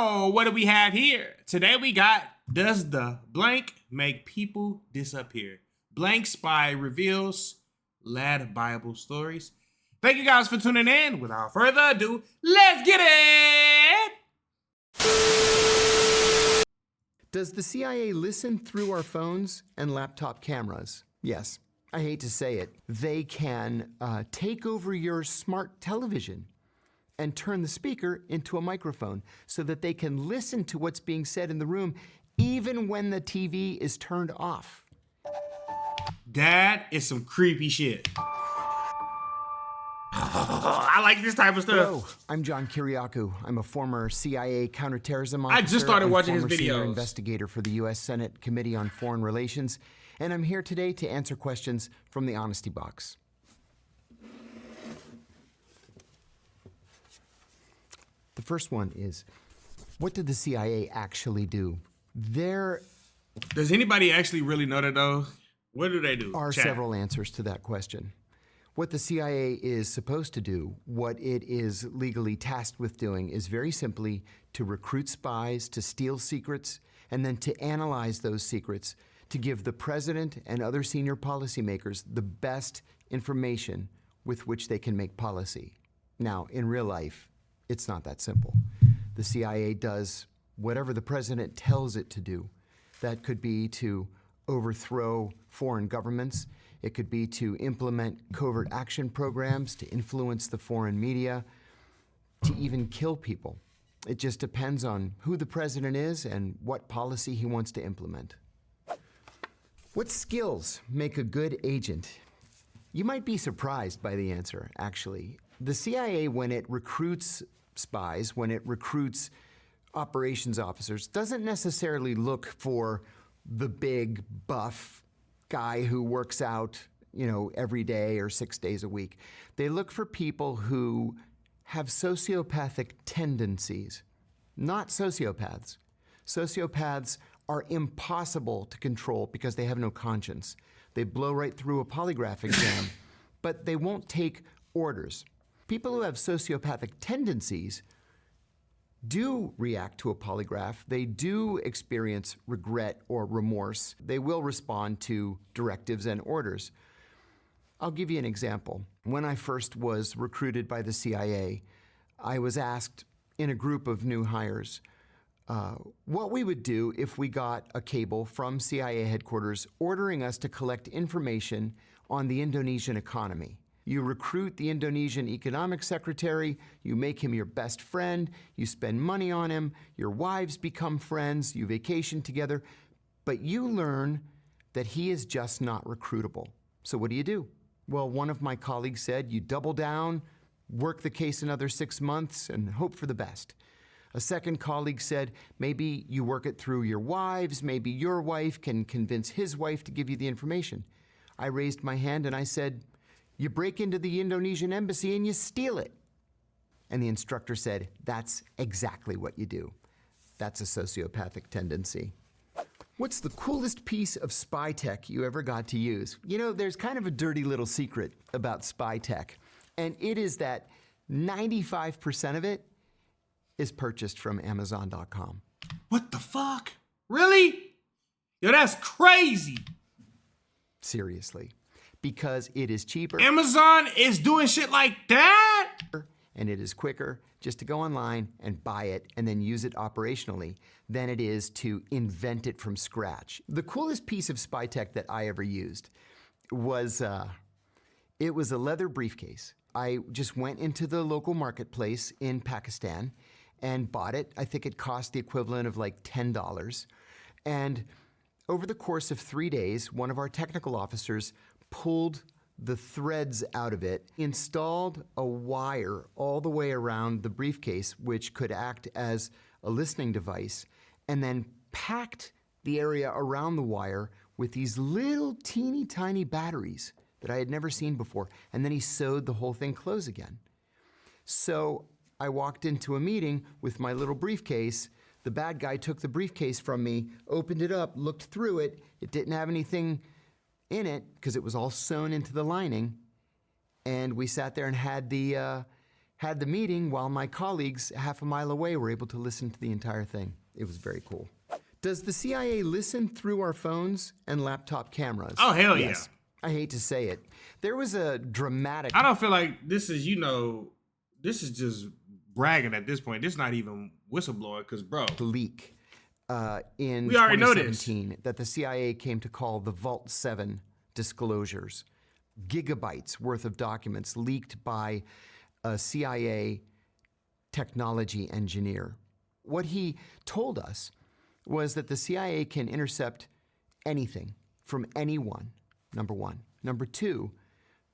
So, what do we have here? Today we got, does the blank make people disappear? Blank spy reveals lad Bible stories. Thank you guys for tuning in. Without further ado, let's get it! Does the CIA listen through our phones and laptop cameras? Yes. I hate to say it. They can take over your smart television and turn the speaker into a microphone so that they can listen to what's being said in the room even when the TV is turned off. That is some creepy shit. I like this type of stuff. Hello, I'm John Kiriakou. I'm a former CIA counterterrorism officer. I just started watching his former senior videos. Investigator for the U.S. Senate Committee on Foreign Relations, and I'm here today to answer questions from the Honesty Box. The first one is, what did the CIA actually do? There Does anybody actually really know that though? What do they do? are Chat. several answers to that question. What the CIA is supposed to do, what it is legally tasked with doing, is very simply to recruit spies, to steal secrets, and then to analyze those secrets to give the president and other senior policymakers the best information with which they can make policy. Now, in real life, it's not that simple. The CIA does whatever the president tells it to do. That could be to overthrow foreign governments. It could be to implement covert action programs, to influence the foreign media, to even kill people. It just depends on who the president is and what policy he wants to implement. What skills make a good agent? You might be surprised by the answer, actually. The CIA, when it recruits spies, when it recruits operations officers, doesn't necessarily look for the big, buff guy who works out, every day or 6 days a week. They look for people who have sociopathic tendencies, not sociopaths. Sociopaths are impossible to control because they have no conscience. They blow right through a polygraph exam, but they won't take orders. People who have sociopathic tendencies do react to a polygraph. They do experience regret or remorse. They will respond to directives and orders. I'll give you an example. When I first was recruited by the CIA, I was asked in a group of new hires what we would do if we got a cable from CIA headquarters ordering us to collect information on the Indonesian economy. You recruit the Indonesian economic secretary, you make him your best friend, you spend money on him, your wives become friends, you vacation together, but you learn that he is just not recruitable. So what do? Well, one of my colleagues said, you double down, work the case another 6 months, and hope for the best. A second colleague said, maybe you work it through your wives, maybe your wife can convince his wife to give you the information. I raised my hand and I said, you break into the Indonesian embassy and you steal it. And the instructor said, that's exactly what you do. That's a sociopathic tendency. What's the coolest piece of spy tech you ever got to use? There's kind of a dirty little secret about spy tech, and it is that 95% of it is purchased from Amazon.com. What the fuck? Really? Yo, that's crazy. Seriously. Because it is cheaper. Amazon is doing shit like that? And it is quicker just to go online and buy it and then use it operationally than it is to invent it from scratch. The coolest piece of spy tech that I ever used was, it was a leather briefcase. I just went into the local marketplace in Pakistan and bought it. I think it cost the equivalent of like $10. And over the course of 3 days, one of our technical officers pulled the threads out of it, installed a wire all the way around the briefcase, which could act as a listening device, and then packed the area around the wire with these little teeny tiny batteries that I had never seen before. And then he sewed the whole thing closed again. So I walked into a meeting with my little briefcase. The bad guy took the briefcase from me, opened it up, looked through it. It didn't have anything in it because it was all sewn into the lining. And we sat there and had had the meeting while my colleagues half a mile away were able to listen to the entire thing. It was very cool. Does the CIA listen through our phones and laptop cameras? Oh, hell yes. I hate to say it. There was a dramatic... I don't feel like this is, this is just bragging at this point. This is not even whistleblowing because, bro. leak in We already know this. 2017 that the CIA came to call the Vault 7 disclosures. Gigabytes worth of documents leaked by a CIA technology engineer. What he told us was that the CIA can intercept anything from anyone, number one. Number two,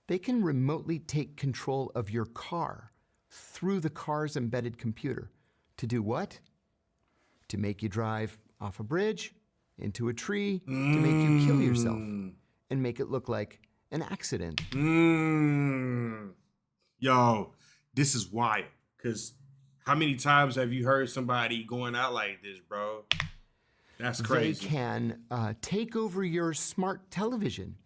they can remotely take control of your car through the car's embedded computer. To do what? To make you drive off a bridge, into a tree, to make you kill yourself, and make it look like an accident. Yo, this is wild. Because how many times have you heard somebody going out like this, bro? That's crazy. They can take over your smart television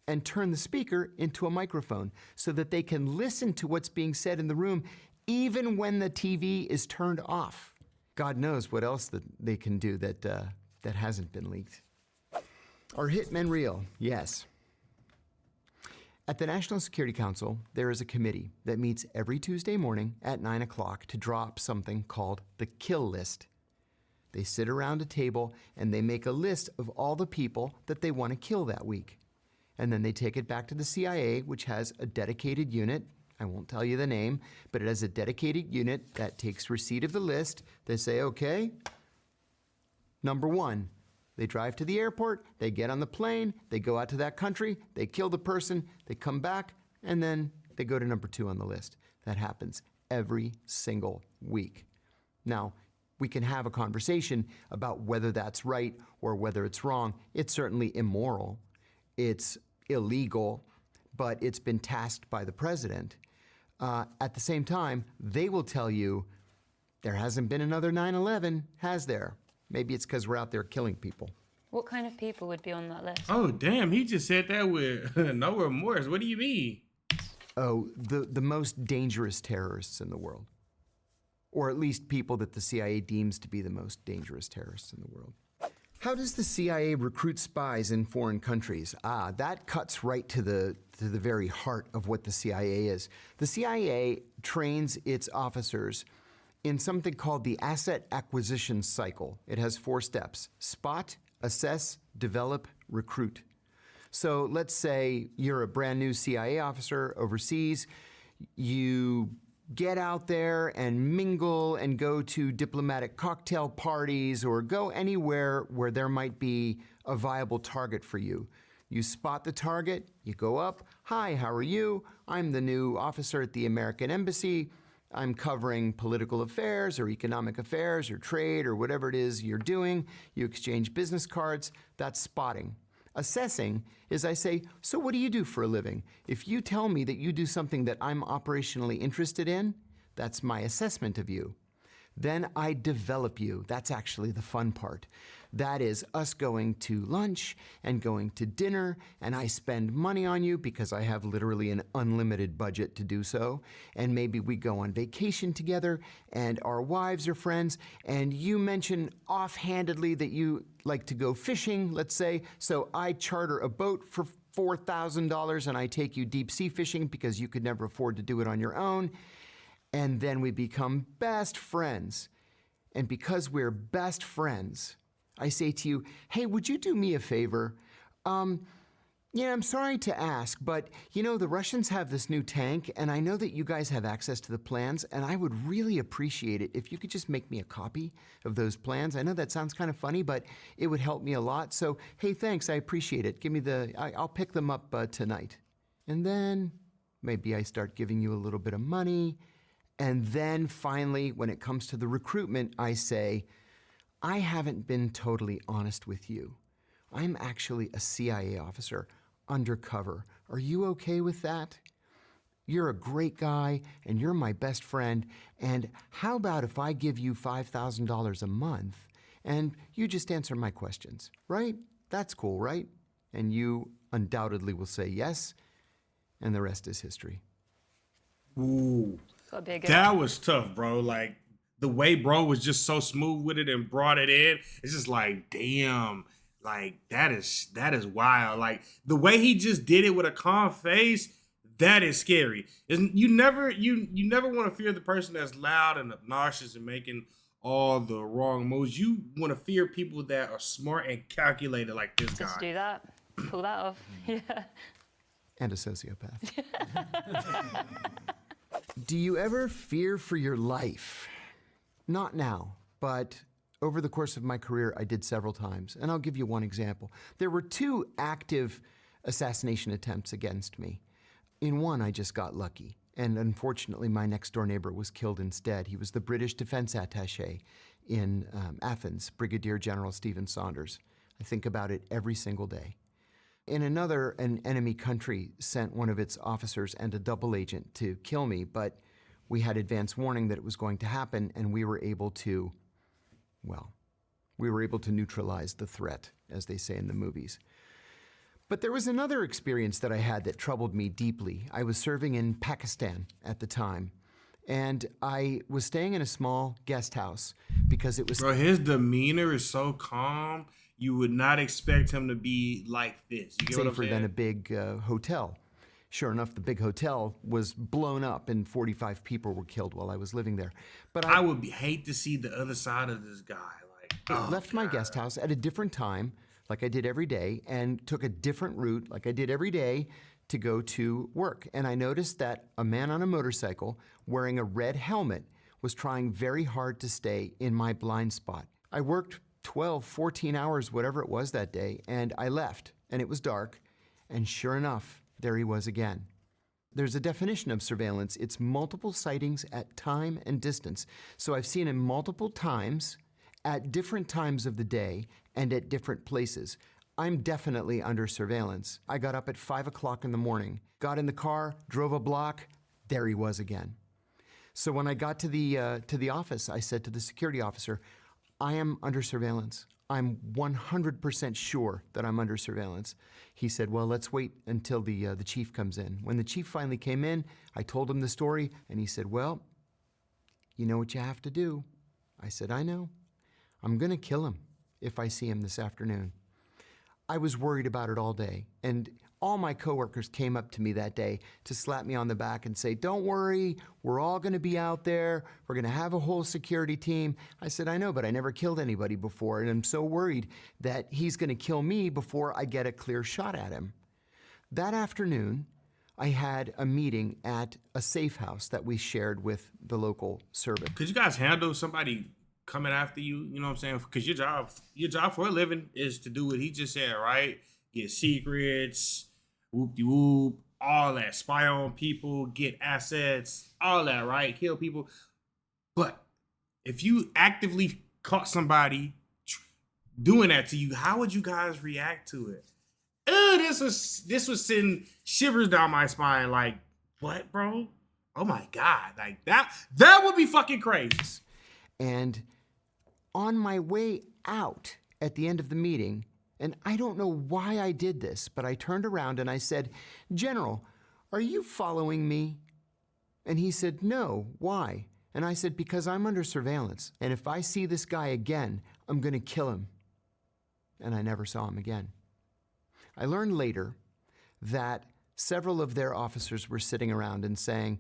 and turn the speaker into a microphone so that they can listen to what's being said in the room even when the TV is turned off. God knows what else that they can do that hasn't been leaked. Are hitmen real? Yes. At the National Security Council, there is a committee that meets every Tuesday morning at 9 o'clock to draw up something called the kill list. They sit around a table and they make a list of all the people that they want to kill that week. And then they take it back to the CIA, which has a dedicated unit. I won't tell you the name, but it has a dedicated unit that takes receipt of the list. They say, okay, number one. They drive to the airport, they get on the plane, they go out to that country, they kill the person, they come back, and then they go to number two on the list. That happens every single week. Now, we can have a conversation about whether that's right or whether it's wrong. It's certainly immoral. It's illegal, but it's been tasked by the president. At the same time, they will tell you there hasn't been another 9/11, has there? Maybe it's because we're out there killing people. What kind of people would be on that list? Oh, damn. He just said that with no remorse. What do you mean? Oh, the most dangerous terrorists in the world. Or at least people that the CIA deems to be the most dangerous terrorists in the world. How does the CIA recruit spies in foreign countries? That cuts right to the very heart of what the CIA is. The CIA trains its officers in something called the asset acquisition cycle. It has 4 steps: spot, assess, develop, recruit. So let's say you're a brand new CIA officer overseas. You get out there and mingle and go to diplomatic cocktail parties or go anywhere where there might be a viable target for you. You spot the target, you go up, hi, how are you? I'm the new officer at the American Embassy. I'm covering political affairs or economic affairs or trade or whatever it is you're doing. You exchange business cards. That's spotting. Assessing is I say, so what do you do for a living? If you tell me that you do something that I'm operationally interested in, that's my assessment of you. Then I develop you. That's actually the fun part. That is us going to lunch and going to dinner, and I spend money on you because I have literally an unlimited budget to do so. And maybe we go on vacation together, and our wives are friends, and you mention offhandedly that you like to go fishing, let's say, so I charter a boat for $4,000 and I take you deep sea fishing because you could never afford to do it on your own. And then we become best friends. And because we're best friends, I say to you, hey, would you do me a favor? I'm sorry to ask, but the Russians have this new tank, and I know that you guys have access to the plans, and I would really appreciate it if you could just make me a copy of those plans. I know that sounds kind of funny, but it would help me a lot. So, hey, thanks, I appreciate it. I'll pick them up tonight. And then maybe I start giving you a little bit of money. And then finally, when it comes to the recruitment, I say, I haven't been totally honest with you. I'm actually a CIA officer, undercover. Are you okay with that? You're a great guy, and you're my best friend, and how about if I give you $5,000 a month, and you just answer my questions, right? That's cool, right? And you undoubtedly will say yes, and the rest is history. Ooh. Gotta be a good That was tough, bro. Like the way bro was just so smooth with it and brought it in. It's just like, damn, like that is wild. Like the way he just did it with a calm face, that is scary. You never want to fear the person that's loud and obnoxious and making all the wrong moves. You want to fear people that are smart and calculated like this guy. Just do that. Pull that off. Yeah. And a sociopath. Do you ever fear for your life? Not now, but over the course of my career, I did several times. And I'll give you one example. There were 2 active assassination attempts against me. In one, I just got lucky. And unfortunately, my next door neighbor was killed instead. He was the British defense attaché in Athens, Brigadier General Stephen Saunders. I think about it every single day. In another, an enemy country sent one of its officers and a double agent to kill me, but we had advance warning that it was going to happen, and we were able to neutralize the threat, as they say in the movies. But there was another experience that I had that troubled me deeply. I was serving in Pakistan at the time, and I was staying in a small guest house because it was... Bro, his demeanor is so calm. You would not expect him to be like this. You get what I'm safer saying? than a big hotel. Sure enough, the big hotel was blown up and 45 people were killed while I was living there. But I would hate to see the other side of this guy. Like, I left my guest house at a different time, like I did every day, and took a different route, like I did every day, to go to work. And I noticed that a man on a motorcycle wearing a red helmet was trying very hard to stay in my blind spot. I worked 12, 14 hours, whatever it was that day, and I left, and it was dark, and sure enough, there he was again. There's a definition of surveillance. It's multiple sightings at time and distance. So I've seen him multiple times at different times of the day and at different places. I'm definitely under surveillance. I got up at 5 o'clock in the morning, got in the car, drove a block, there he was again. So when I got to the office, I said to the security officer, I am under surveillance. I'm 100% sure that I'm under surveillance. He said, well, let's wait until the chief comes in. When the chief finally came in, I told him the story, and he said, well, you know what you have to do. I said, I know. I'm gonna kill him if I see him this afternoon. I was worried about it all day, and all my coworkers came up to me that day to slap me on the back and say, don't worry, we're all gonna be out there, we're gonna have a whole security team. I said, I know, but I never killed anybody before, and I'm so worried that he's gonna kill me before I get a clear shot at him. That afternoon, I had a meeting at a safe house that we shared with the local service. Could you guys handle somebody coming after you? You know what I'm saying? Because your job for a living is to do what he just said, right? Get secrets, whoop-de-whoop, all that. Spy on people, get assets, all that, right? Kill people. But if you actively caught somebody doing that to you, how would you guys react to it? This was sending shivers down my spine. Like, what, bro? Oh my God. Like that would be fucking crazy. And on my way out at the end of the meeting, and I don't know why I did this, but I turned around and I said, General, are you following me? And he said, no, why? And I said, because I'm under surveillance, and if I see this guy again, I'm gonna kill him. And I never saw him again. I learned later that several of their officers were sitting around and saying,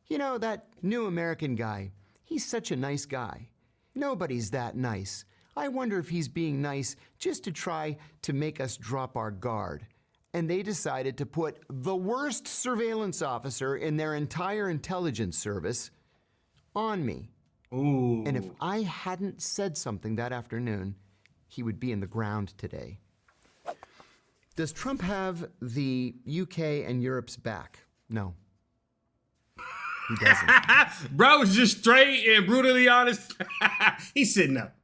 you know, that new American guy, he's such a nice guy. Nobody's that nice. I wonder if he's being nice just to try to make us drop our guard. And they decided to put the worst surveillance officer in their entire intelligence service on me. Ooh. And if I hadn't said something that afternoon, he would be in the ground today. Does Trump have the UK and Europe's back? No. He doesn't. Bro was just straight and brutally honest. He's sitting up.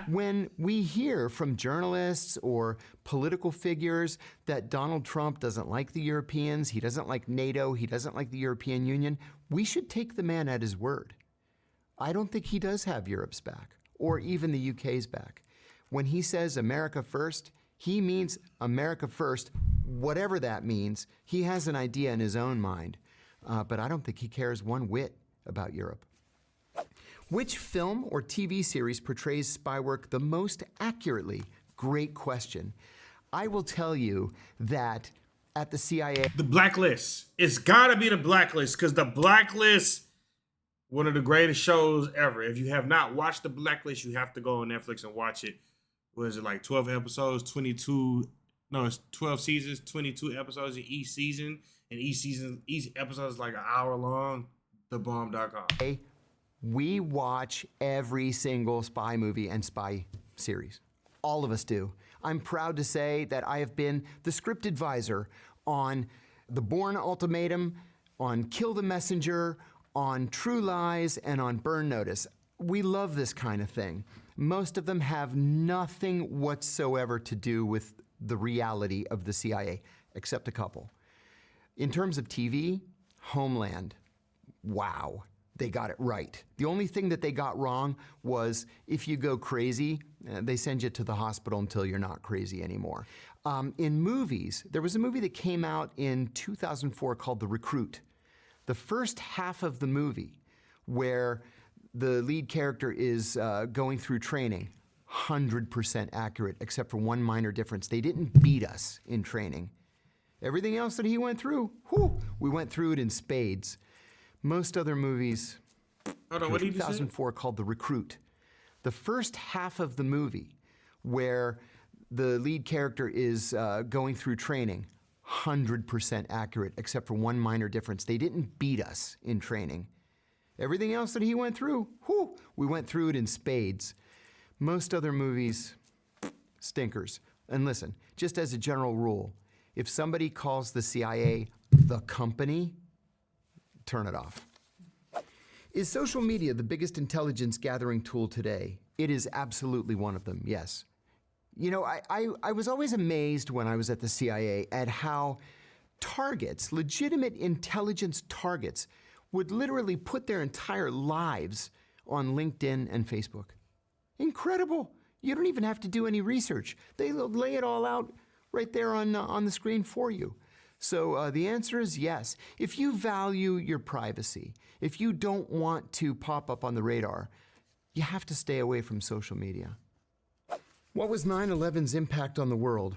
When we hear from journalists or political figures that Donald Trump doesn't like the Europeans, he doesn't like NATO, he doesn't like the European Union, we should take the man at his word. I don't think he does have Europe's back, or even the UK's back. When he says America first, he means America first, whatever that means. He has an idea in his own mind. but I don't think he cares one whit about Europe. Which film or TV series portrays spy work the most accurately? Great question. I will tell you that at the CIA... The Blacklist. It's gotta be The Blacklist, because The Blacklist, one of the greatest shows ever. If you have not watched The Blacklist, you have to go on Netflix and watch it. What is it, like 12 episodes, 22... No, it's 12 seasons, 22 episodes in each season. And each episode is like an hour long. TheBomb.com. We watch every single spy movie and spy series. All of us do. I'm proud to say that I have been the script advisor on The Bourne Ultimatum, on Kill the Messenger, on True Lies, and on Burn Notice. We love this kind of thing. Most of them have nothing whatsoever to do with the reality of the CIA, except a couple. In terms of TV, Homeland. Wow. They got it right. The only thing that they got wrong was if you go crazy, they send you to the hospital until you're not crazy anymore. In movies, there was a movie that came out in 2004 called The Recruit. The first half of the movie, where the lead character is going through training, 100% accurate, except for one minor difference. They didn't beat us in training. Everything else that he went through, we went through it in spades. Most other movies, Hold on, what did you say? 2004 called The Recruit. The first half of the movie, where the lead character is going through training, 100% accurate, except for one minor difference. They didn't beat us in training. Everything else that he went through, we went through it in spades. Most other movies, stinkers. And listen, just as a general rule, if somebody calls the CIA the company, turn it off. Is social media the biggest intelligence gathering tool today? It is absolutely one of them, yes. You know, I was always amazed when I was at the CIA at how targets, legitimate intelligence targets, would literally put their entire lives on LinkedIn and Facebook. Incredible. You don't even have to do any research. They lay it all out right there on the screen for you. So the answer is yes. If you value your privacy, if you don't want to pop up on the radar, you have to stay away from social media. What was 9/11's impact on the world?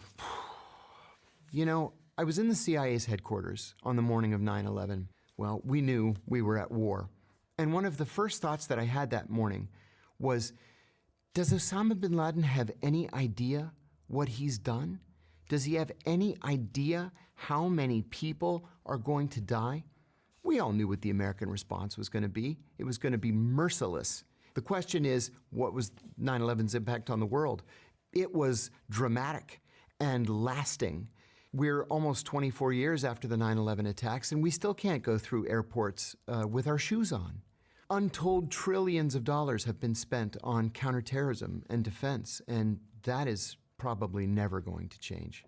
You know, I was in the CIA's headquarters on the morning of 9/11. Well, we knew we were at war. And one of the first thoughts that I had that morning was, does Osama bin Laden have any idea what he's done? Does he have any idea how many people are going to die? We all knew what the American response was going to be. It was going to be merciless. The question is, what was 9/11's impact on the world? It was dramatic and lasting. We're almost 24 years after the 9/11 attacks, and we still can't go through airports with our shoes on. Untold trillions of dollars have been spent on counterterrorism and defense, and that is probably never going to change.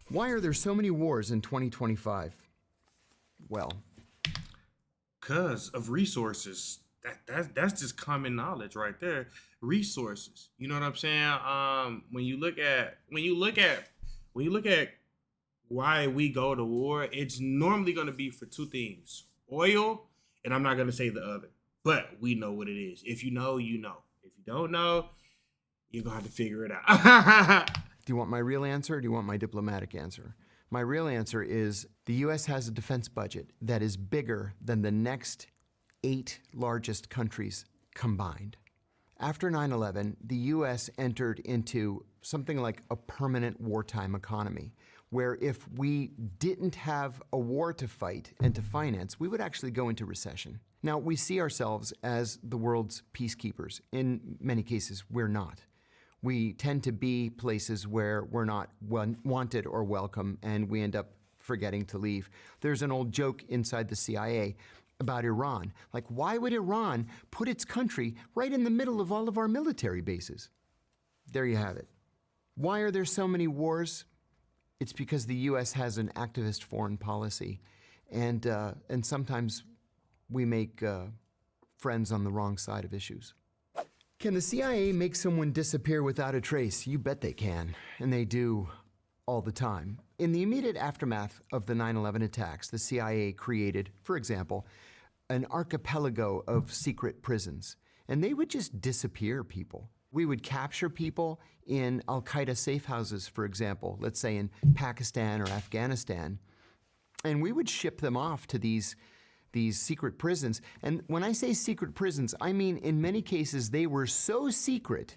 Why are there so many wars in 2025? Well, because of resources. That's just common knowledge right there. Resources. You know what I'm saying? When you look at why we go to war, it's normally going to be for two things: oil, and I'm not going to say the other, but we know what it is. If you know, you know. If you don't know, you're going to have to figure it out. Do you want my real answer or do you want my diplomatic answer? My real answer is the U.S. has a defense budget that is bigger than the next 8 largest countries combined. After 9/11, the U.S. entered into something like a permanent wartime economy, where if we didn't have a war to fight and to finance, we would actually go into recession. Now, we see ourselves as the world's peacekeepers. In many cases, we're not. We tend to be places where we're not wanted or welcome, and we end up forgetting to leave. There's an old joke inside the CIA about Iran. Like, why would Iran put its country right in the middle of all of our military bases? There you have it. Why are there so many wars? It's because the U.S. has an activist foreign policy, and sometimes we make friends on the wrong side of issues. Can the CIA make someone disappear without a trace? You bet they can, and they do all the time. In the immediate aftermath of the 9/11 attacks, the CIA created, for example, an archipelago of secret prisons, and they would just disappear people. We would capture people in al-Qaeda safe houses, for example, let's say in Pakistan or Afghanistan, and we would ship them off to these secret prisons. And when I say secret prisons, I mean in many cases they were so secret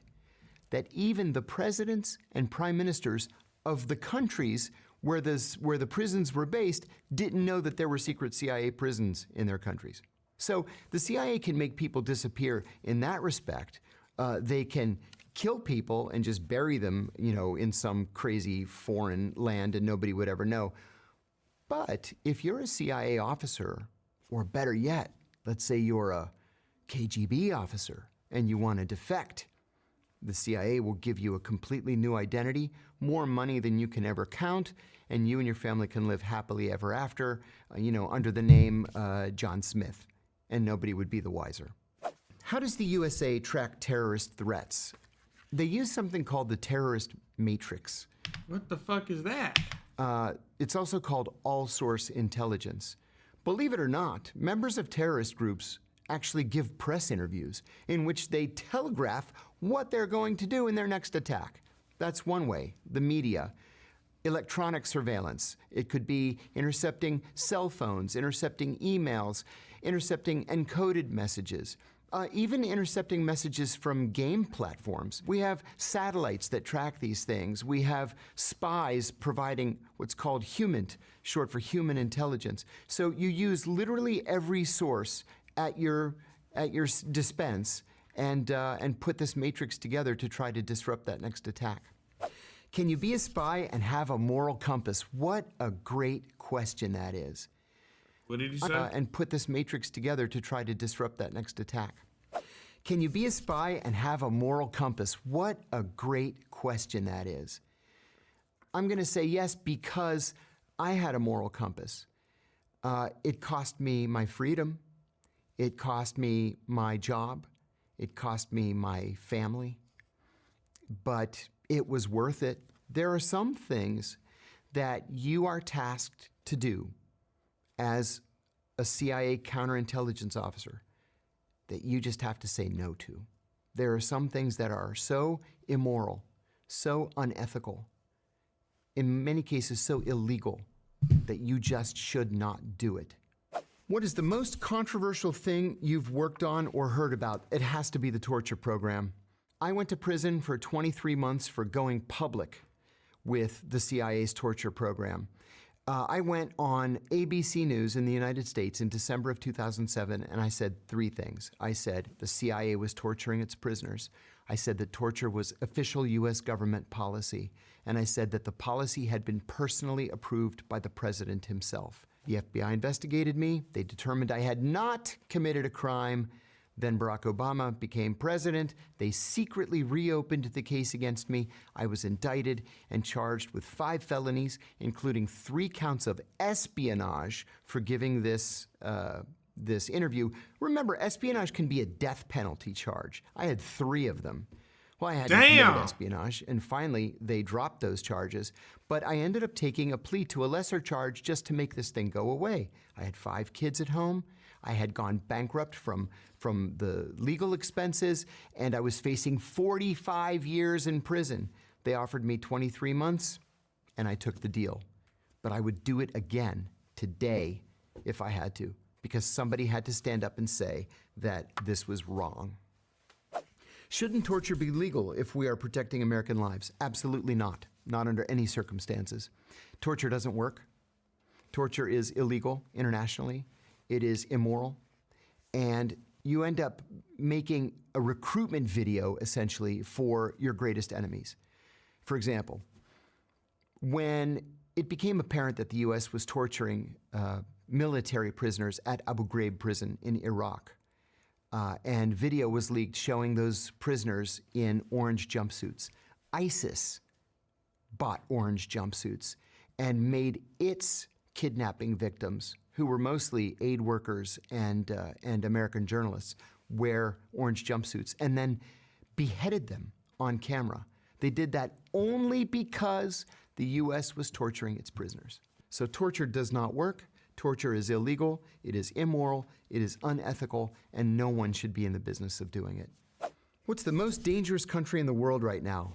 that even the presidents and prime ministers of the countries where the prisons were based didn't know that there were secret CIA prisons in their countries. So the CIA can make people disappear in that respect. They can kill people and just bury them, in some crazy foreign land and nobody would ever know. But if you're a CIA officer, or better yet, let's say you're a KGB officer and you want to defect, the CIA will give you a completely new identity, more money than you can ever count, and you and your family can live happily ever after, under the name John Smith, and nobody would be the wiser. How does the USA track terrorist threats? They use something called the terrorist matrix. What the fuck is that? It's also called all-source intelligence. Believe it or not, members of terrorist groups actually give press interviews in which they telegraph what they're going to do in their next attack. That's one way, the media. Electronic surveillance. It could be intercepting cell phones, intercepting emails, intercepting encoded messages, even intercepting messages from game platforms. We have satellites that track these things. We have spies providing what's called HUMINT, short for human intelligence. So you use literally every source at your dispense and put this matrix together to try to disrupt that next attack. Can you be a spy and have a moral compass? What a great question that is. What did you say? And put this matrix together to try to disrupt that next attack. Can you be a spy and have a moral compass? What a great question that is. I'm going to say yes because I had a moral compass. It cost me my freedom. It cost me my job. It cost me my family. But it was worth it. There are some things that you are tasked to do as a CIA counterintelligence officer that you just have to say no to. There are some things that are so immoral, so unethical, in many cases so illegal, that you just should not do it. What is the most controversial thing you've worked on or heard about? It has to be the torture program. I went to prison for 23 months for going public with the CIA's torture program. I went on ABC News in the United States in December of 2007, and I said three things. I said the CIA was torturing its prisoners. I said that torture was official U.S. government policy. And I said that the policy had been personally approved by the president himself. The FBI investigated me. They determined I had not committed a crime. Then Barack Obama became president. They secretly reopened the case against me. I was indicted and charged with 5 felonies, including 3 counts of espionage for giving this interview. Remember, espionage can be a death penalty charge. I had 3 of them. Well, I hadn't committed espionage, and finally they dropped those charges. But I ended up taking a plea to a lesser charge just to make this thing go away. I had 5 kids at home. I had gone bankrupt from the legal expenses, and I was facing 45 years in prison. They offered me 23 months, and I took the deal. But I would do it again today if I had to, because somebody had to stand up and say that this was wrong. Shouldn't torture be legal if we are protecting American lives? Absolutely not. Not under any circumstances. Torture doesn't work. Torture is illegal internationally. It is immoral. And you end up making a recruitment video, essentially, for your greatest enemies. For example, when it became apparent that the U.S. was torturing military prisoners at Abu Ghraib prison in Iraq, and video was leaked showing those prisoners in orange jumpsuits, ISIS bought orange jumpsuits and made its kidnapping victims, who were mostly aid workers and American journalists, wear orange jumpsuits and then beheaded them on camera. They did that only because the U.S. was torturing its prisoners. So torture does not work. Torture is illegal, it is immoral, it is unethical, and no one should be in the business of doing it. What's the most dangerous country in the world right now?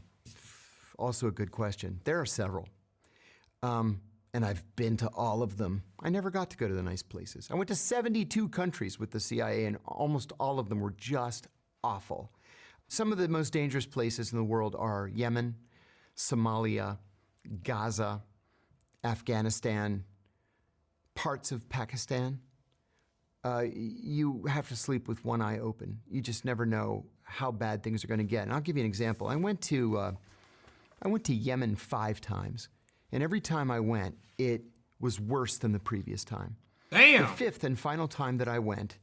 Also a good question. There are several. And I've been to all of them. I never got to go to the nice places. I went to 72 countries with the CIA, and almost all of them were just awful. Some of the most dangerous places in the world are Yemen, Somalia, Gaza, Afghanistan, parts of Pakistan. You have to sleep with one eye open. You just never know how bad things are going to get. And I'll give you an example. I went to Yemen 5 times, and every time I went, it was worse than the previous time. Damn. The 5th and final time that I went,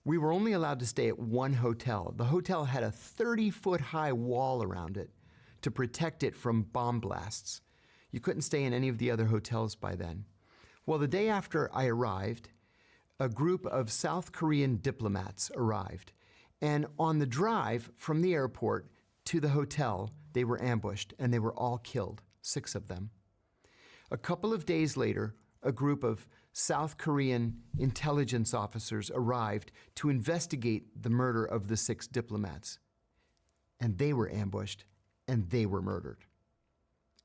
we were only allowed to stay at one hotel. The hotel had a 30-foot-high wall around it to protect it from bomb blasts. You couldn't stay in any of the other hotels by then. Well, the day after I arrived, a group of South Korean diplomats arrived. And on the drive from the airport to the hotel, they were ambushed, and they were all killed, 6 of them. A couple of days later, a group of South Korean intelligence officers arrived to investigate the murder of the 6 diplomats. And they were ambushed, and they were murdered.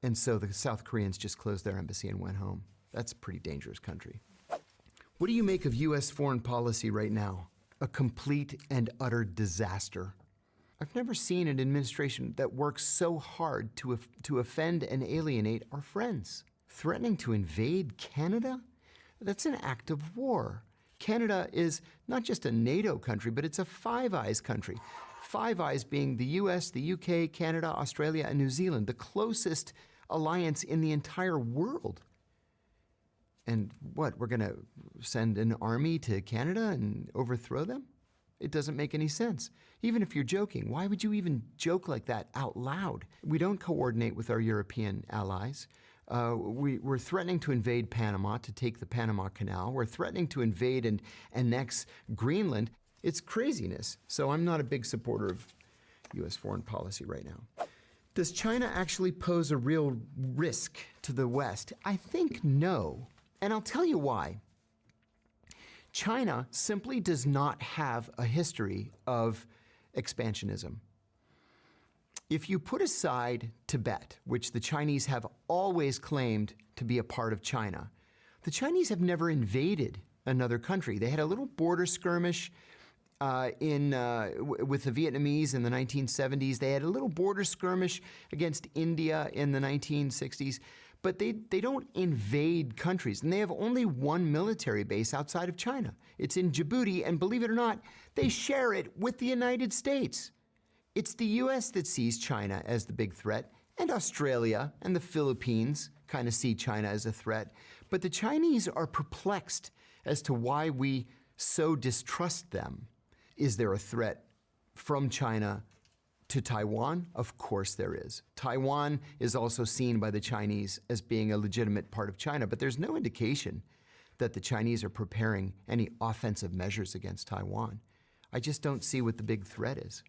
And so the South Koreans just closed their embassy and went home. That's a pretty dangerous country. What do you make of U.S. foreign policy right now? A complete and utter disaster. I've never seen an administration that works so hard to offend and alienate our friends. Threatening to invade Canada? That's an act of war. Canada is not just a NATO country, but it's a Five Eyes country. Five Eyes being the US, the UK, Canada, Australia, and New Zealand, the closest alliance in the entire world. And what, we're gonna send an army to Canada and overthrow them? It doesn't make any sense. Even if you're joking, why would you even joke like that out loud? We don't coordinate with our European allies. We're threatening to invade Panama, to take the Panama Canal. We're threatening to invade and annex Greenland. It's craziness. So I'm not a big supporter of U.S. foreign policy right now. Does China actually pose a real risk to the West? I think no. And I'll tell you why. China simply does not have a history of expansionism. If you put aside Tibet, which the Chinese have always claimed to be a part of China, the Chinese have never invaded another country. They had a little border skirmish with the Vietnamese in the 1970s. They had a little border skirmish against India in the 1960s. But they don't invade countries, and they have only one military base outside of China. It's in Djibouti, and believe it or not, they share it with the United States. It's the US that sees China as the big threat, and Australia and the Philippines kind of see China as a threat. But the Chinese are perplexed as to why we so distrust them. Is there a threat from China to Taiwan? Of course there is. Taiwan is also seen by the Chinese as being a legitimate part of China, but there's no indication that the Chinese are preparing any offensive measures against Taiwan. I just don't see what the big threat is.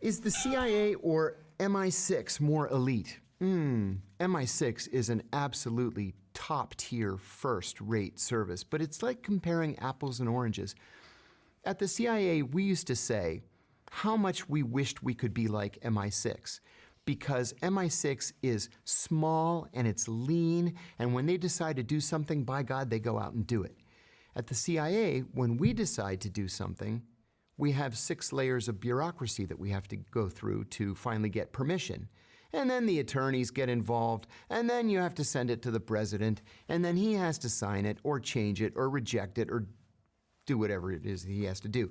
Is the CIA or MI6 more elite? MI6 is an absolutely top-tier, first-rate service, but it's like comparing apples and oranges. At the CIA, we used to say how much we wished we could be like MI6, because MI6 is small and it's lean, and when they decide to do something, by God, they go out and do it. At the CIA, when we decide to do something, we have 6 layers of bureaucracy that we have to go through to finally get permission. And then the attorneys get involved, and then you have to send it to the president, and then he has to sign it or change it or reject it or do whatever it is he has to do.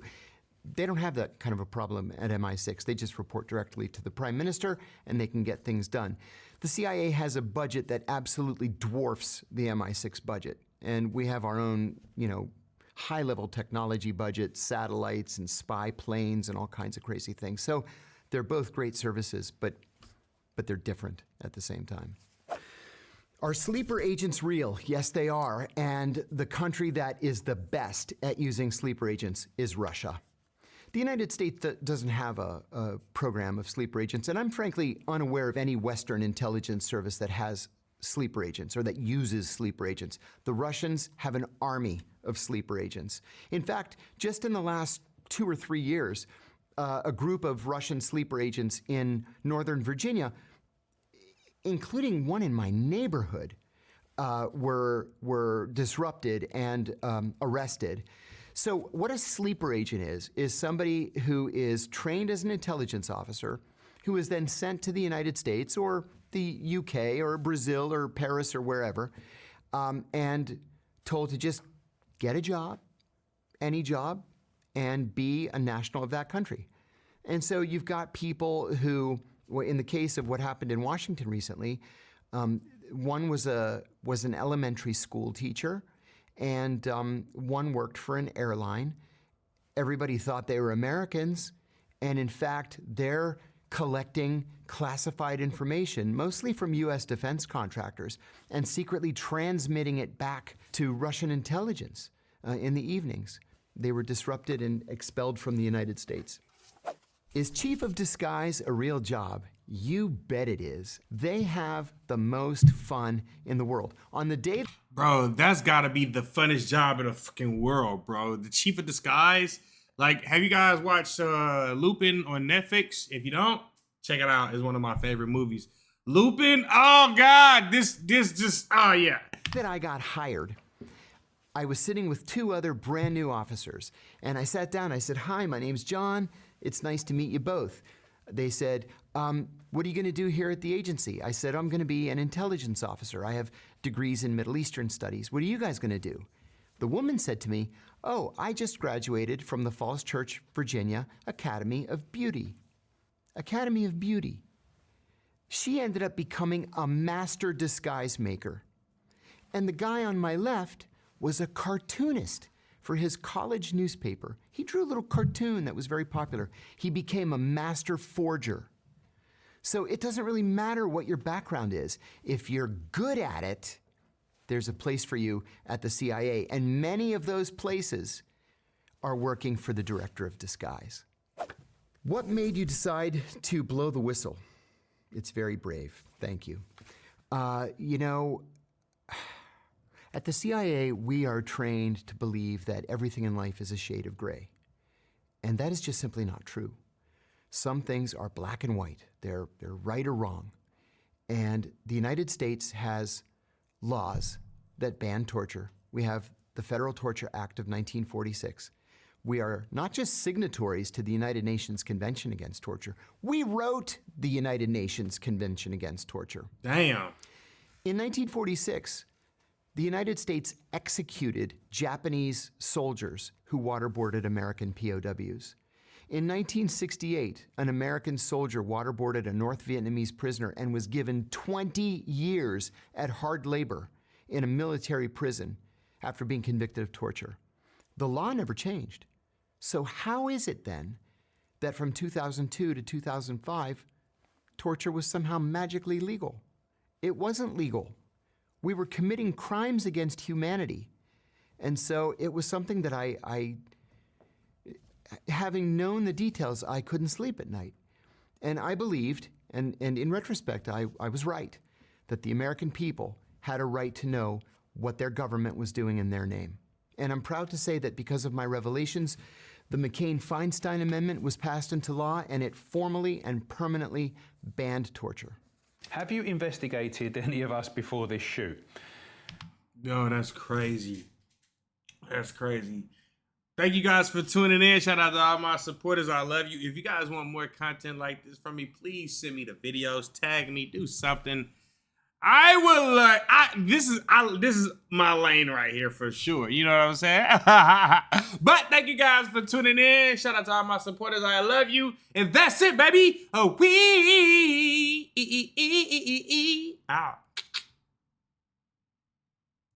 They don't have that kind of a problem at MI6. They just report directly to the prime minister, and they can get things done. The CIA has a budget that absolutely dwarfs the MI6 budget, and we have our own, high-level technology budget, satellites and spy planes and all kinds of crazy things. So they're both great services, but they're different at the same time. Are sleeper agents real? Yes, they are. And the country that is the best at using sleeper agents is Russia. The United States doesn't have a program of sleeper agents, and I'm frankly unaware of any Western intelligence service that has sleeper agents or that uses sleeper agents. The Russians have an army of sleeper agents. In fact, just in the last 2 or 3 years, a group of Russian sleeper agents in Northern Virginia, including one in my neighborhood, were disrupted and arrested. So what a sleeper agent is somebody who is trained as an intelligence officer, who is then sent to the United States or the UK or Brazil or Paris or wherever, and told to just get a job, any job, and be a national of that country. And so you've got people who, in the case of what happened in Washington recently, one was an elementary school teacher, and one worked for an airline. Everybody thought they were Americans, and in fact, they're collecting classified information, mostly from U.S. defense contractors, and secretly transmitting it back to Russian intelligence in the evenings. They were disrupted and expelled from the United States. Is chief of disguise a real job? You bet it is. They have the most fun in the world. On the day... Bro, that's gotta be the funnest job in the fucking world, bro. The chief of disguise. Like, have you guys watched Lupin on Netflix? If you don't, check it out. It's one of my favorite movies. Lupin, oh God, this just, oh yeah. That I got hired, I was sitting with 2 other brand new officers, and I sat down, I said, "Hi, my name's John. It's nice to meet you both." They said, "What are you gonna do here at the agency?" I said, "I'm gonna be an intelligence officer. I have degrees in Middle Eastern studies. What are you guys gonna do?" The woman said to me, "Oh, I just graduated from the Falls Church, Virginia Academy of Beauty." Academy of Beauty. She ended up becoming a master disguise maker. And the guy on my left was a cartoonist for his college newspaper. He drew a little cartoon that was very popular. He became a master forger. So it doesn't really matter what your background is. If you're good at it, there's a place for you at the CIA. And many of those places are working for the director of disguise. What made you decide to blow the whistle? It's very brave. Thank you. You know, at the CIA, we are trained to believe that everything in life is a shade of gray. And that is just simply not true. Some things are black and white. They're right or wrong. And the United States has laws that ban torture. We have the Federal Torture Act of 1946. We are not just signatories to the United Nations Convention Against Torture. We wrote the United Nations Convention Against Torture. Damn. In 1946, the United States executed Japanese soldiers who waterboarded American POWs. In 1968, an American soldier waterboarded a North Vietnamese prisoner and was given 20 years at hard labor in a military prison after being convicted of torture. The law never changed. So how is it then that from 2002 to 2005, torture was somehow magically legal? It wasn't legal. We were committing crimes against humanity. And so it was something that I having known the details, I couldn't sleep at night. And I believed, and in retrospect, I was right, that the American people had a right to know what their government was doing in their name. And I'm proud to say that because of my revelations, the McCain-Feinstein Amendment was passed into law, and it formally and permanently banned torture. Have you investigated any of us before this shoot? Yo, that's crazy. That's crazy. Thank you guys for tuning in. Shout out to all my supporters. I love you. If you guys want more content like this from me, please send me the videos, tag me, do something. I will. This is my lane right here for sure. You know what I'm saying? But thank you guys for tuning in. Shout out to all my supporters. I love you, and that's it, baby. We